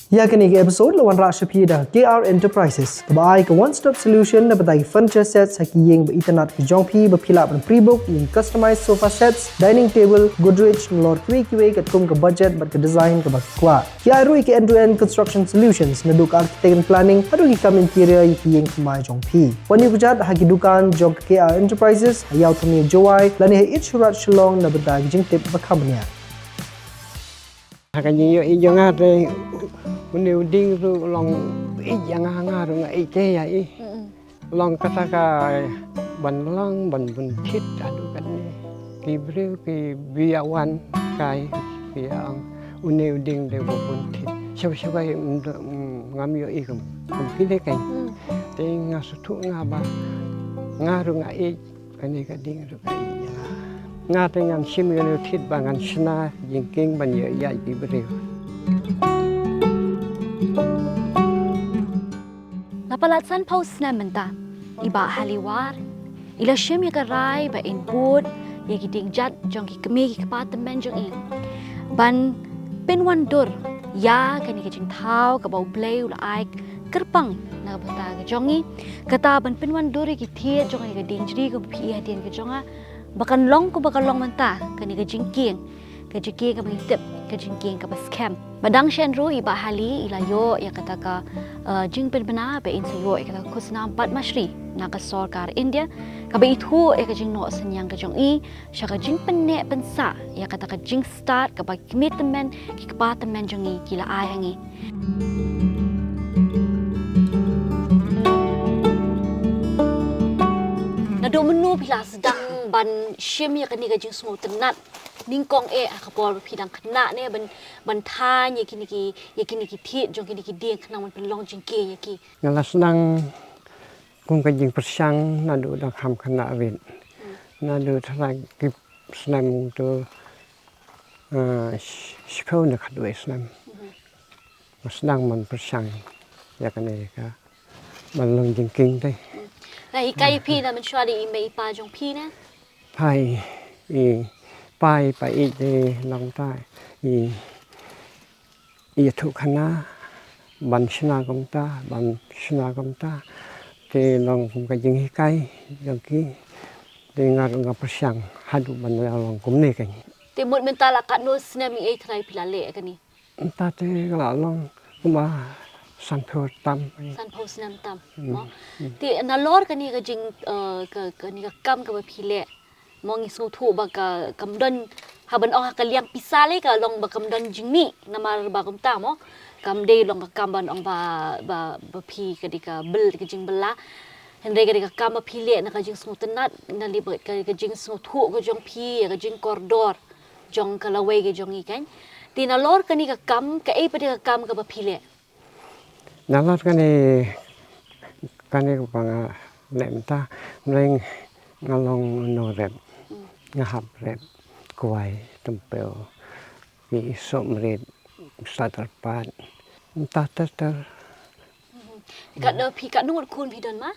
Ya kini ke episode lawan Rasha Pida KR Enterprises. Kebai ke one-stop solution dapat bagi furniture sets haki yang berinternet ke jongpi berpilak dan pre-book yang customized sofa sets, dining table, Godrej, lor kiwe kat kum ke budget ber ke design ke baki kuat. KR ke end-to-end construction solutions neduk architect and planning adu ki kam interior yang kemai jongpi. Wani pujat haki dukan jong ke KR Enterprises hayau tumia jawai lani hai surat shillong na bagi jing tip bakamnya. Hakanya ijong ada Undi tu long ijang hangar nga ike ya i long kataka ban lang ban buntit adu kan ni kibriu ki biawan kai biang undi de buntit siapa ngamio ikum kile kai te ngasutu ngaba ngaru nga i kani kading ru kai ya ngate ngan simyo tit bangan sna jingking ban ya kibriu Napalatsan paus na menta, iba haliwar, ila siyem ya karay ba input, ya giting jat jong kami kipatamen jong i. Ban pinwandur, ya kani kajing tau kabaw blay ula ay kerpang na bata kajong i. Kata ban pinwandur ya kitiet jong kani kading jri ko piya diyan kajong a. Bakan long menta, kani kajing king. Kajiki ka mangitip, kajingking ka baskem. Badang shenru iba hali ilayo ya kata ka jing penbena be insayo ya kata kusna bat masri na ka sarkar India ka be itu ya kajing no senyang kajong i sya kajing penne pensa ya kata kajing start ka ba commitment ki kapatamen jong i kila ayangi. Nado menu pila sedang ban shim ya kani kajing semua tenat ningkong akapor pidang kena ne ban than ya kini ki tit jong kini ki ding kena man pelong jingke ya ki ngala senang kung kajing persang nadu dak ham kena win nadu thalang ki senam tu shikau na khadwe senam senang man persang ya kene ka man long jingking te na ikai pi na man shwari i mai pa jong pi na pai i pai pai de long tai i thu khana ban shna kom ta te long kum ka jing kai yang ki te ngar persang hadu ban long kum ne kai te mut mentala kat no snam i thrai pila le kani ta te la long kuma san tho tam san pos nam tam mo te na lor kani ka jing kani ka kam ka pi le mong isu thu ba ka kamdon haban ong ka liang pisale ka long ba kamdon jingmi namar ba kum ta mo kam de long ka kamban ong ba pi ka di ka bel ka jing bela hende ka di ka kam pi le na ka jing su tenat na li ka jing su thu ka jong pi ka jing koridor jong ka lawe ka jong i kan ti na lor kani ka kam ka e pa di ka kam ka ba pi le na lor kani ko panga nem ta neng ngalong no rep ngahap rep kuai tempel ki somret satar pat entah ter kat no pi kat nungut kun pi don ma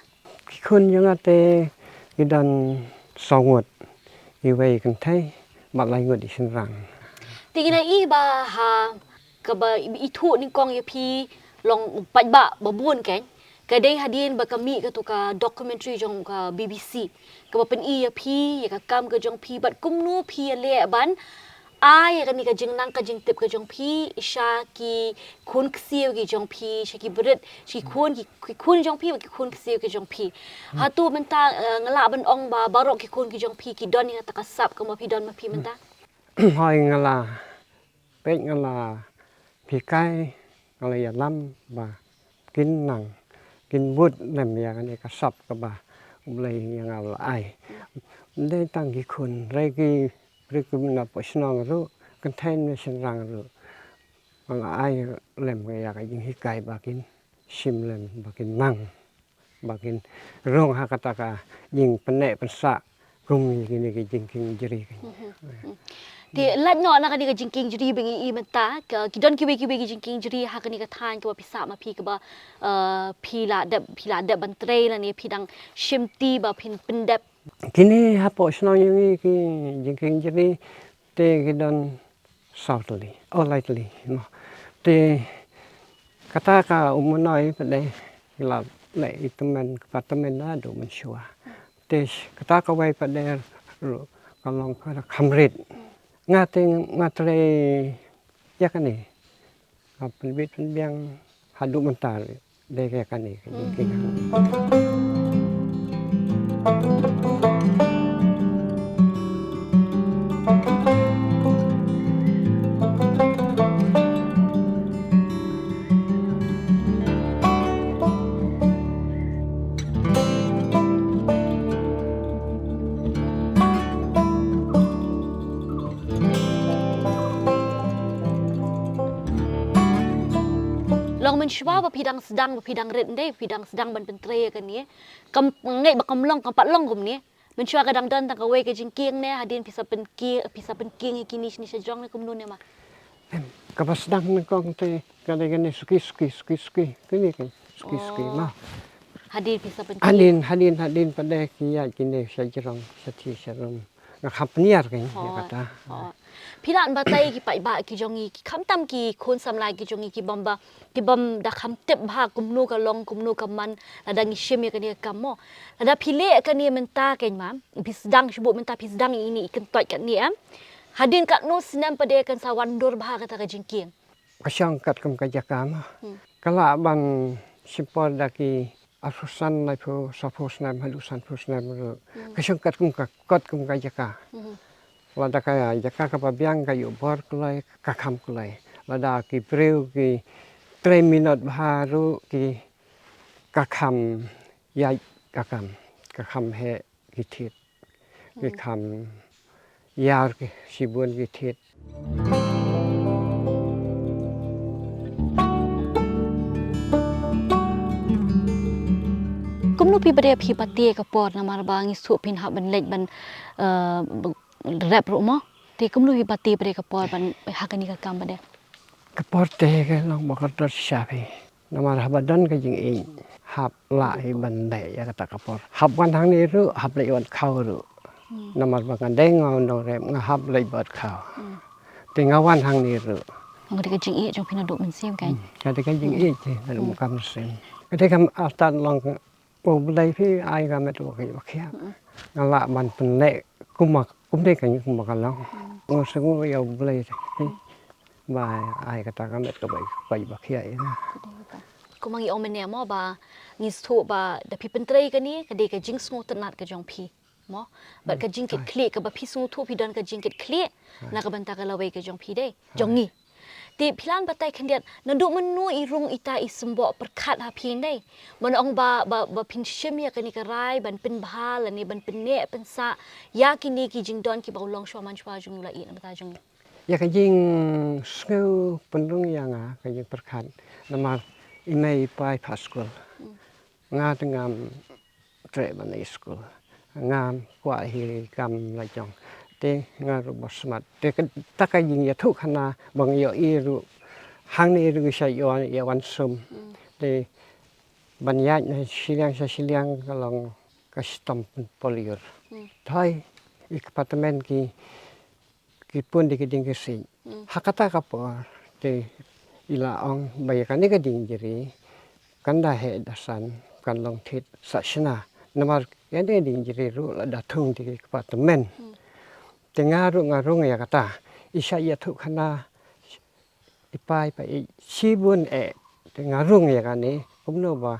kun yang ate kidan songot iwei kan thai malai ngot isin rang tingina i ba ha ka ba i thu ni kong ye pi long pat ba babun kan kadai hadin ba kami ka tu ka documentary jong ka BBC ka ba pen i ya pi ya ka kam ka jong pi bat kumnu pi le ban ai ka ni ka jing nang ka jing tip ka jong pi isha ki kun ksiu ki jong pi sha ki brit ki kun jong pi ki kun ksiu ki jong pi ha tu menta ngala ban ong ba barok ki kun ki jong pi ki don ni ta ka sap ka ma pi don ma pi menta hoi ngala pe ngala pi kai ngala ya lam ba kin nang kin bút làm ya cái này cả sập cả bà lấy yang al ai đây tăng cái khuôn đây cái là bớt nong rồi contain sinh rang rồi mà ai làm cái ya cái những cái cây bà kin sim làm bà kin nang bà kin rong ha kata ka những penek pensa kum cái jingking jeri ti lat no na kani ka jingking jri bengi i menta ki don ki jingking jri ha kani ka than ka pisa ma pi ka ba pi la da ban tre la ni pi dang shimti ba pin pendep kini hapo sno yang ki jingking jeri te ki don soutly or lightly no te kata ka umunoi pada la le itemen apartemen ada mensua tes kata ka wai pada kalong ka kamrit ngatre ya kan ni kapan bit biang hadu mental dek kan ni Long mencuba bapidang sedang bapidang red deh, bapidang sedang ban pentre kan ni. Kam ngai bakam long kam pat long kum ni. Mencuba kadang dan tak kawai ke jengking ni hadin pisa penking kini ni sejong ni kum nun ma. kapas sedang ni kong te kadang ni suki kini kan suki mah Hadin pisa penking. hadin pada kia kini sejong seti serum ngakap niar kan ya kata Pilan batai ki pai ba ki jongi ki kham tam ki khon sam lai ki jongi ki bam da kham tep ba kumnu ka long kumnu ka man ada ngi shem ya kan ya kamo ada pile kan ya menta kan mam pisdang sibuk menta pisdang ini ikan toy kan ni am hadin kat no sinam pada kan sawandur ba kata ka jingking kasyang kat kum kajaka mah kala bang simpor daki asusan lai pho sapos nam halusan pos nam kasyang kat kum kajaka lada kaya jaka kapabiang kayu bor kulai kakam kulai lada ki breu ki 3 minit baru ki kakam ya kakam he ki tit ki kam yar ki sibun ki tit kumnu pi pada pi pati ka por na mar bangi su pin ha ban lek ban rap rumah ti kumnu pi pati pada ka por ban hakani ka kam pada kaporte ke long bakar ter sapi nama habadan ke jing ing hab lai bandai ya kata kapor hab wan hang ni ru hab lai wan khau ru nama bangan deng ngau no rem ngahab lai bat khau tingawan hang ni ru ngade ka jing i jong pina duk men sim kan kata kan jing ing je dalam kam sen kata kam aftan long po lai phi ai ga met lo ke bakhia ngala ban pen le kum de kan kum ka long ngo sengu ya lai bài ai kata kami tu baik bakia ini. Kumangi omen ni mo ba ngis tu ba da pi pentrei kan ni kade ka jing sungu tenat ka jong pi mo ba ka jing kit klik ka ba pi sungu tu pi dan ka jing kit klik na ka banta ka lawai ka jong pi de jong ni ti pilan batai kandiat nanduk menu irung ita isembo perkat ha pi dei mon ong ba pin shim ya kan ni ka rai ban pin bahal ni ban pin ne pensa ya kini ki jing don ki ba long shwa man shwa jong la i na ta jong Ya kajing skeu pendung yang kajing perkat nama inai pai paskul nga tengam tre banai skul ngam kwa hi kam la jong te nga ru bosmat te ta kajing ya thu khana bang yo i ru hang ni ru sai yo ya wan sum te banyat na siliang kalong custom poliur thai apartemen ki pun di keding kesing hakata kapor te ila ong bayakan ni keding jeri kan dah he dasan kan long tit sasna namar yang dia ding jeri ru la datung di apartemen tengaru ya kata isa ya thu khana ipai pai sibun tengaru ya kan ni kumno ba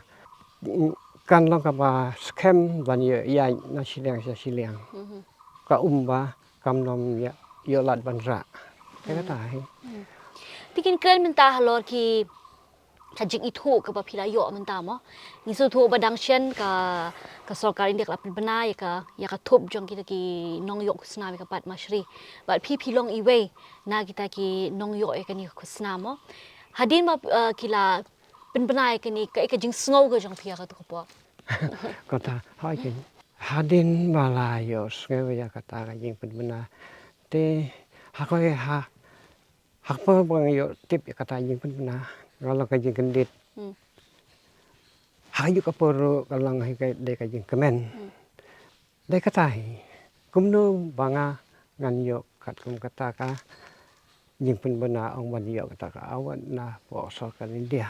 kan long ka ba scam ban ya na siliang ka umba kam nom ya yolat banra kaya tahi tikin kren menta halor ki kajing itu ke ba pila yo menta mo ni su thu badang chen ka sarkar india ka bana ya ka thup jong kita ki nong yo kusna ka pat mashri ba pi long iwe na kita ki nong yo ka ni kusna mo hadin ma kila bana ka ni ka jing sngow ka jong pia ka tu po kata hai kin hadin balayo sngow ya kata ka jing bana te hakoi hakpa bang yo tip kata jing pun na kalau kajing kendit hayu kaporo kalau ngai kai de kajing kemen de kata kumno banga ngan yo kat kum kata ka jing pun bana ong ban yo kata ka awan na po so kan India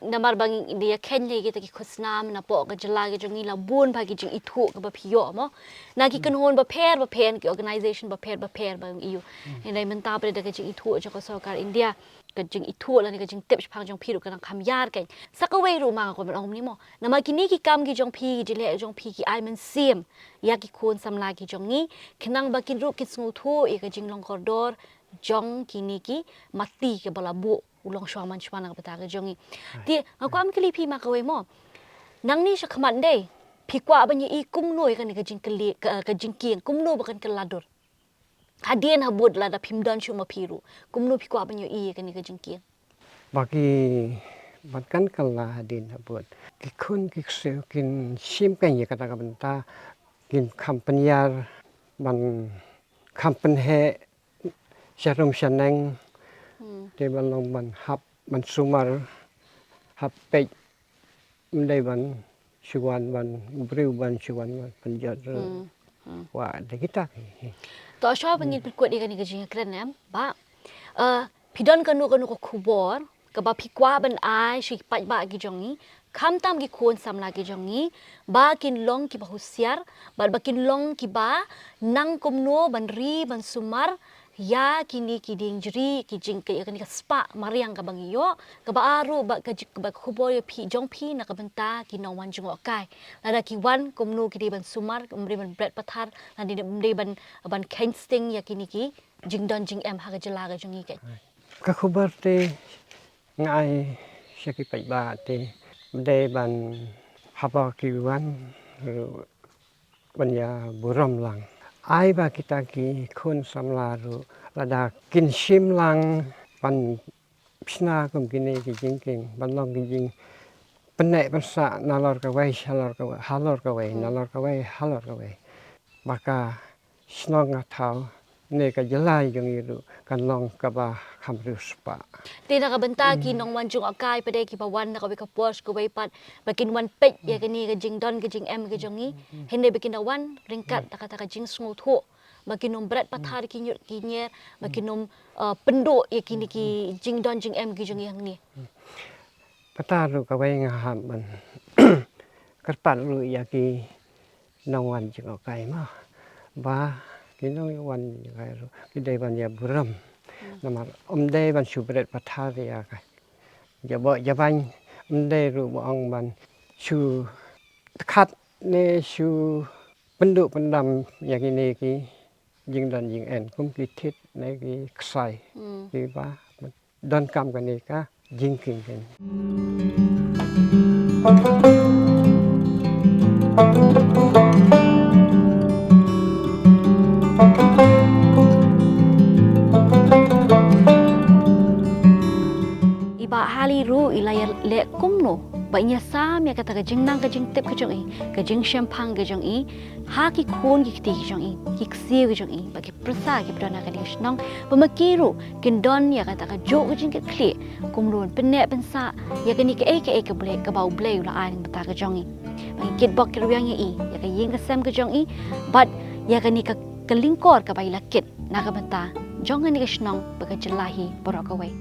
namar bang India Kenya kita ki khusnam na po ka jala ke jongi la bun bagi jing itu ka ba phiyo mo na ki kanhon ba phen ki organization ba pher bang iu indai menta pre da ka jing itu jo ka sarkar India ka jing itu la ni ka jing tips phang jong phiru ka nang kham yar kai sakawei ru ma ko ba ong ni mo na ma ki ni ki kam ki jong phi ki jile jong phi ki ai man sim ya ki khon samla ki jongi khnang ba kin ru ki sngu thu e ka jing long koridor jong kini ki mati ke balabu ulong shwa man shwa na pata ka jongi ti aku am kili pi ma ka we mo nang ni sha khman dei pi kwa ban yi kum noi kan ka jing kli ka jing kieng kum no bakan ka ladur hadien habud la da pim dan shu ma piru kum no pi kwa ban yi kan ka jing kieng bagi bahkan kalau hadin buat kikun kikseu kin sim kan ya kata benta kin kampanyar ban kampanhe Syarum Syaneng di balong ban hap ban sumar hap pej mendai ban syuan ban briu ban syuan ban penjat wa de kita to shwa bangin pikut di kan ka jing kren em ba pidon kanu ko khubor ka ba pikwa ban ai shi pai ba gi jongi kham tam gi khon samla gi jongi ba kin long ki ba husiar ba kin long ki ba nang komno ban ri ban sumar ya kini kiding jeri kijing ke kan ka spa mariang ka bangiyo ka ba aru ba ka jik ba khubor yo phi jong phi na ka benta ki no wan jong kai lada ki wan komno ki ban sumar umri ban bread pathar ladi umri ban kensting ya kini ki jing don jing em ha ka jela ka jongi ke ka khubar te ngai syaki pai ba te mendai ban haba ki wan ban ya buram lang ai ba kita ki khun samlaru lada kin sim lang pan psna kum kini ki jingking ban long ki jing penek pensa nalor ka wai halor ka wai nalor ka wai halor ka wai maka snong atau ne ka jelai jong iru kan long ka ba khamru spa te na ka benta ki nong wan jong kai pade ki ba wan na ka be ka pos ko be pat bakin wan pej ya kini ka jing don ka jing em ka jongi hende bakin wan ringkat ta ka jing sngu tho bakin nom bread pathar ki nyut ki nyer bakin nom penduk ya kini ki jing don jing em ki jongi hang ni pataru ka wai ngaham ban kerpan lu ya ki nong wan jing kai ma ba kinong wan kai ru ki dei ban ya buram namar dei ban subret pathar ya kai ya bo ya ban dei ru bo ong ban su khat ne su penduk pendam ya kini ki jing dan jing en kum ki thit ne ki ksai ki ba don kam ka ni ka jing king ken iba hali ru ilaya le kumno ba nya sam ya kata ka jing nang ka jing tep ka jong i ka jing champagne ka jong i ha ki khon ki kti ki jong i ki ksi ki jong i ba ki prasa ki prana ka dish nong ba makiru kin don ya kata ka jo ka jing ka kli kumro penne pensa ya ka ni ka ka ble ka bau ble la ai ta ka jong i ba ki bok ki ruang i ya ka ying ka sam ka jong i but ya ka ni ka kelingkor ka bai la kit na ka benta jong ni ka shnong ba ka jelahi borok away